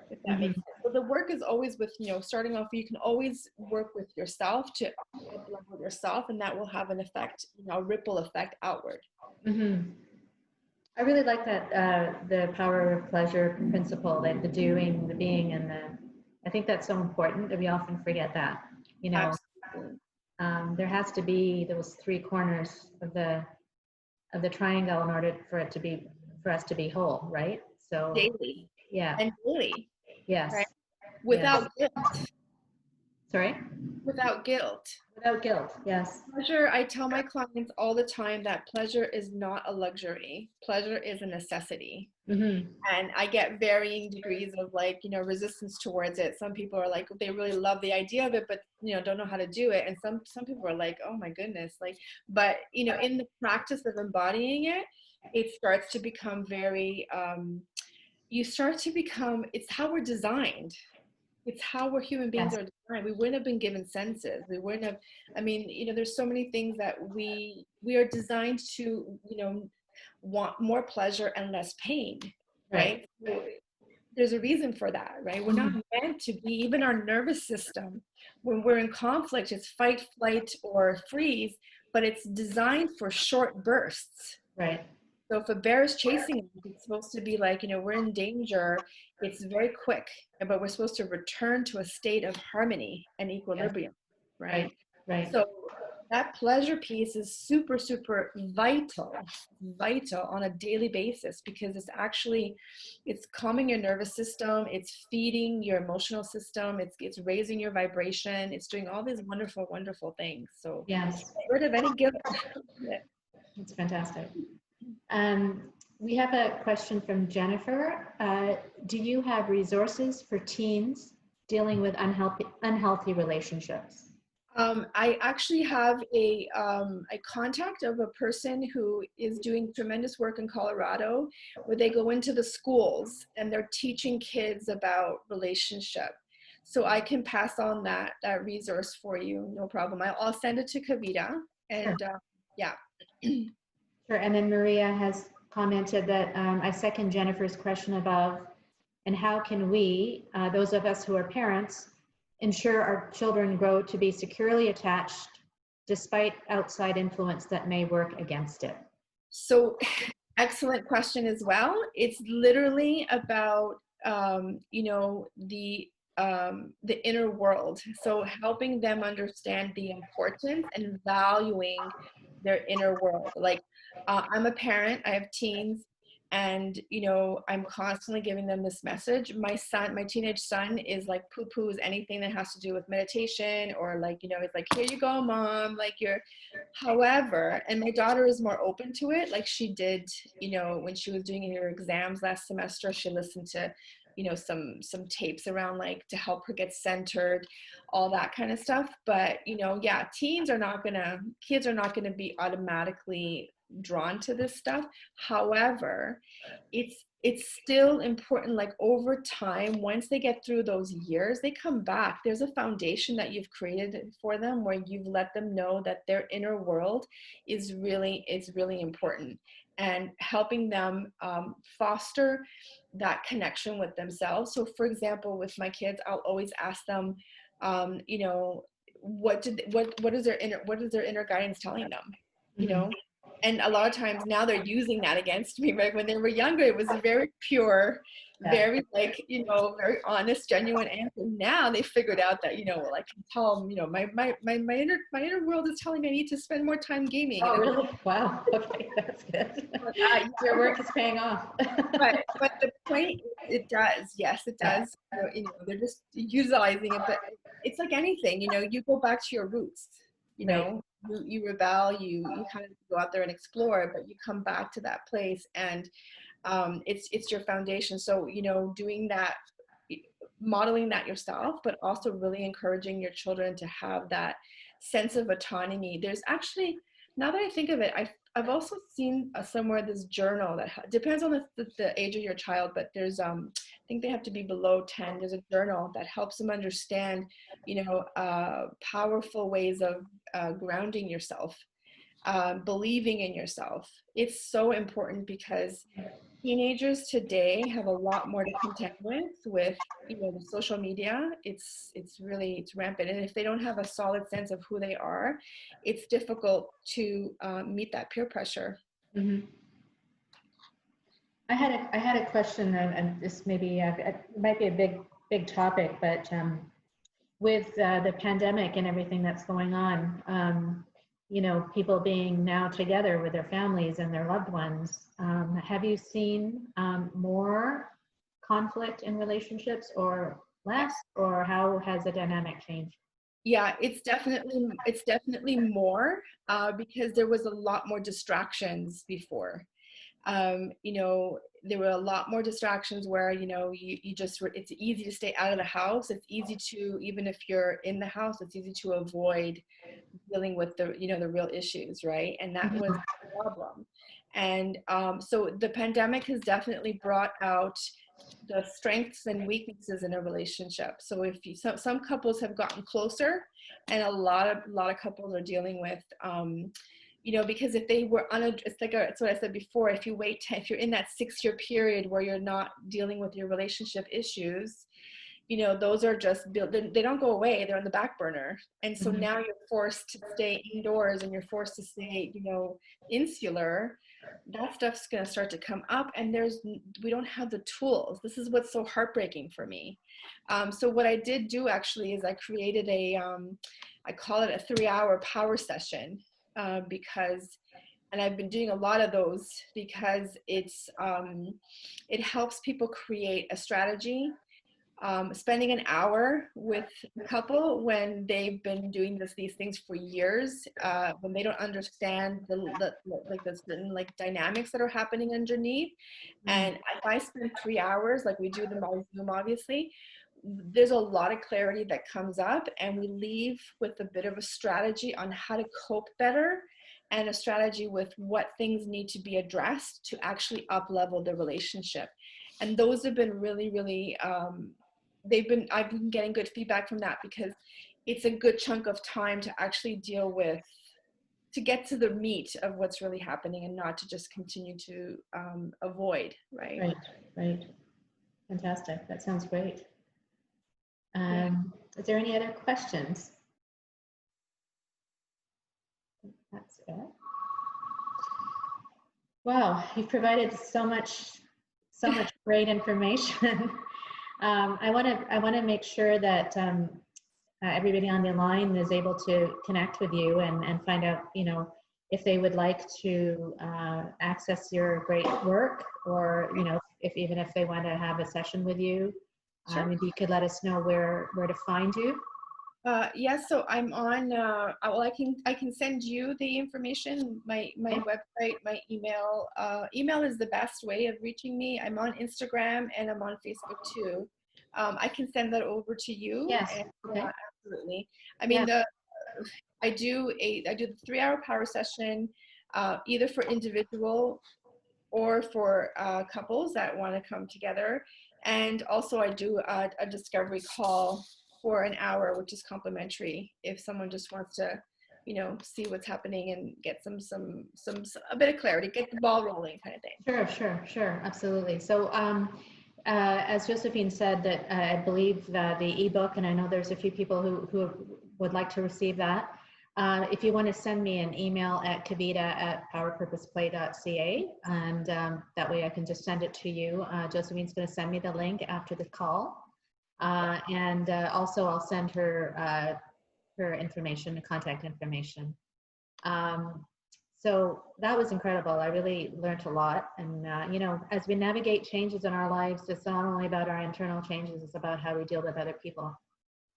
if that makes sense. So the work is always with, starting off, you can always work with yourself to up-level yourself, and that will have an effect, a ripple effect outward. I really like that, the power of pleasure principle, that the doing, the being, and I think that's so important that we often forget that, there has to be those three corners of the triangle in order for us to be whole, right? So daily. Yeah. And daily. Yes. Right? Without guilt. Sorry? Without guilt. Without guilt, yes. Pleasure, I tell my clients all the time that pleasure is not a luxury. Pleasure is a necessity. And I get varying degrees of resistance towards it. Some people are like, they really love the idea of it, but don't know how to do it. And some people are like, oh my goodness, but in the practice of embodying it, it starts to become very, it's how we're designed. It's how we're human beings are designed. We wouldn't have been given senses. We wouldn't have, there's so many things that we are designed to, want more pleasure and less pain, right? So there's a reason for that, right? We're not meant to be, even our nervous system, when we're in conflict, it's fight, flight, or freeze, but it's designed for short bursts. Right. So if a bear is chasing us, it's supposed to be like, we're in danger. It's very quick, but we're supposed to return to a state of harmony and equilibrium, right? Right. So that pleasure piece is super, super vital on a daily basis, because it's calming your nervous system. It's feeding your emotional system. It's raising your vibration. It's doing all these wonderful, wonderful things. So yes, get rid of any guilt. It's fantastic. We have a question from Jennifer. Do you have resources for teens dealing with unhealthy relationships? I actually have a contact of a person who is doing tremendous work in Colorado, where they go into the schools and they're teaching kids about relationship. So I can pass on that resource for you, no problem. I'll send it to Kavita, and yeah. Sure. And then Maria has commented that I second Jennifer's question above, and how can we, those of us who are parents, ensure our children grow to be securely attached despite outside influence that may work against it? So excellent question as well. It's literally about, the inner world. So helping them understand the importance and valuing their inner world. Like, I'm a parent, I have teens. And, you know, I'm constantly giving them this message. My teenage son is like poo-poos anything that has to do with meditation, or like, you know, it's like, here you go, mom, like however, and my daughter is more open to it. Like she did, you know, when she was doing her exams last semester, she listened to, you know, some tapes around like to help her get centered, all that kind of stuff. But, you know, yeah, kids are not gonna be automatically drawn to this stuff. However, it's still important, like over time, once they get through those years, they come back. There's a foundation that you've created for them where you've let them know that their inner world is really important, and helping them foster that connection with themselves. So for example, with my kids, I'll always ask them, you know, what is their inner guidance telling them, you know? And a lot of times now they're using that against me, right? When they were younger, it was very pure, very like, you know, very honest, genuine answer. Now they figured out that, you know, well, I can tell them, you know, my inner world is telling me I need to spend more time gaming. Oh, really? Wow. Okay, that's good. Your work is paying off. But the point, it does. Yes, it does. You know, they're just utilizing it, but it's like anything, you know, you go back to your roots, you know, you rebel, you kind of go out there and explore, but you come back to that place, and it's your foundation. So, you know, doing that, modeling that yourself, but also really encouraging your children to have that sense of autonomy. There's actually, now that I think of it, I've also seen somewhere this journal that depends on the age of your child, but there's I think they have to be below 10. There's a journal that helps them understand, you know, powerful ways of grounding yourself, believing in yourself. It's so important because teenagers today have a lot more to contend with, you know, the social media. It's rampant, and if they don't have a solid sense of who they are, it's difficult to meet that peer pressure. Mm-hmm. I had a question, and this maybe it might be a big topic, but with the pandemic and everything that's going on, you know, people being now together with their families and their loved ones, have you seen more conflict in relationships or less, or how has the dynamic changed? Yeah, it's definitely more because there was a lot more distractions before. You know, there were a lot more distractions where, you know, you just, it's easy to stay out of the house. It's easy to, even if you're in the house, it's easy to avoid dealing with the, you know, the real issues, right? And that was the problem. And so the pandemic has definitely brought out the strengths and weaknesses in a relationship. So if you, some couples have gotten closer, and a lot of couples are dealing with, you know, because if they were it's what I said before, if you wait, if you're in that 6-year period where you're not dealing with your relationship issues, you know, those are just built, they don't go away, they're on the back burner. And so now you're forced to stay indoors, and you're forced to stay, you know, insular. That stuff's going to start to come up, and we don't have the tools. This is what's so heartbreaking for me. So what I did do actually is I created I call it a 3-hour power session, because, and I've been doing a lot of those because it helps people create a strategy. Spending an hour with a couple when they've been doing these things for years, when they don't understand the certain like dynamics that are happening underneath. And if I spend 3 hours, like we do them on Zoom, obviously, there's a lot of clarity that comes up, and we leave with a bit of a strategy on how to cope better, and a strategy with what things need to be addressed to actually up level the relationship. And those have been really I've been getting good feedback from that, because it's a good chunk of time to actually deal with, to get to the meat of what's really happening, and not to just continue to avoid, right? Right. Fantastic. That sounds great. Is there any other questions? That's it. Wow, you've provided so much great information. I want to make sure that everybody on the line is able to connect with you and find out, you know, if they would like to access your great work, or if even if they want to have a session with you, Sure. maybe you could let us know where to find you. Yes, so I'm on, well, I can send you the information, my website, my email. Email is the best way of reaching me. I'm on Instagram and I'm on Facebook too. I can send that over to you. Yes. And, Okay. absolutely. I mean, Yeah. I do the 3-hour power session, either for individual or for couples that want to come together. And also I do a discovery call for an hour, which is complimentary if someone just wants to, see what's happening and get a bit of clarity, get the ball rolling kind of thing. Sure, absolutely. So as Josephine said, that I believe that the ebook, and I know there's a few people who would like to receive that. If you want to send me an email at kavita@powerpurposeplay.ca, and that way I can just send it to you. Josephine's going to send me the link after the call, and also I'll send her her information, the contact information. So that was incredible. I really learned a lot. And, as we navigate changes in our lives, it's not only about our internal changes, it's about how we deal with other people.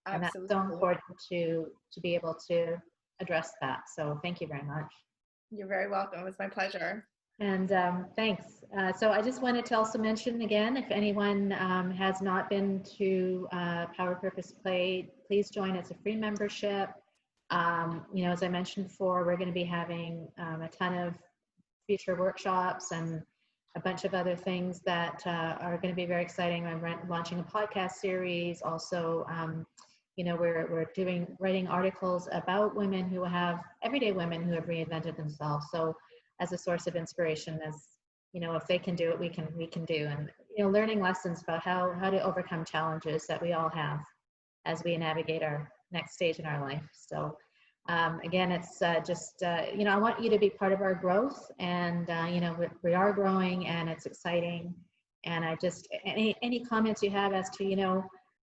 And that's Absolutely. so important to be able to address that. So thank you very much. You're very welcome. It was my pleasure. And thanks. So I just wanted to also mention again, if anyone has not been to Power Purpose Play, please join. It's a free membership. As I mentioned before, we're going to be having a ton of future workshops and a bunch of other things that are going to be very exciting. I'm launching a podcast series. Also, we're writing articles about women who have, everyday women who have reinvented themselves. So as a source of inspiration, as if they can do it, we can do. And learning lessons about how to overcome challenges that we all have as we navigate our next stage in our life. So again, it's I want you to be part of our growth, and we are growing, and it's exciting. And I just, any comments you have as to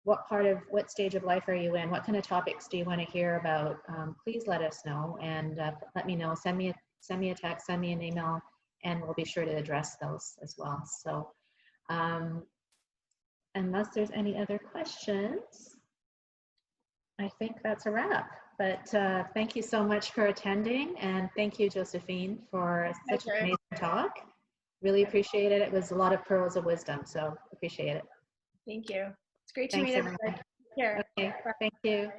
what stage of life are you in, what kind of topics do you want to hear about, please let us know, and let me know. Send me a text, send me an email, and we'll be sure to address those as well. So unless there's any other questions, I think that's a wrap. But thank you so much for attending, and thank you, Josephine, for such an amazing talk. Really appreciate it. It was a lot of pearls of wisdom, so appreciate it. Thank you. It's great to Thanks, meet everybody. everyone. Take care. Okay, thank you.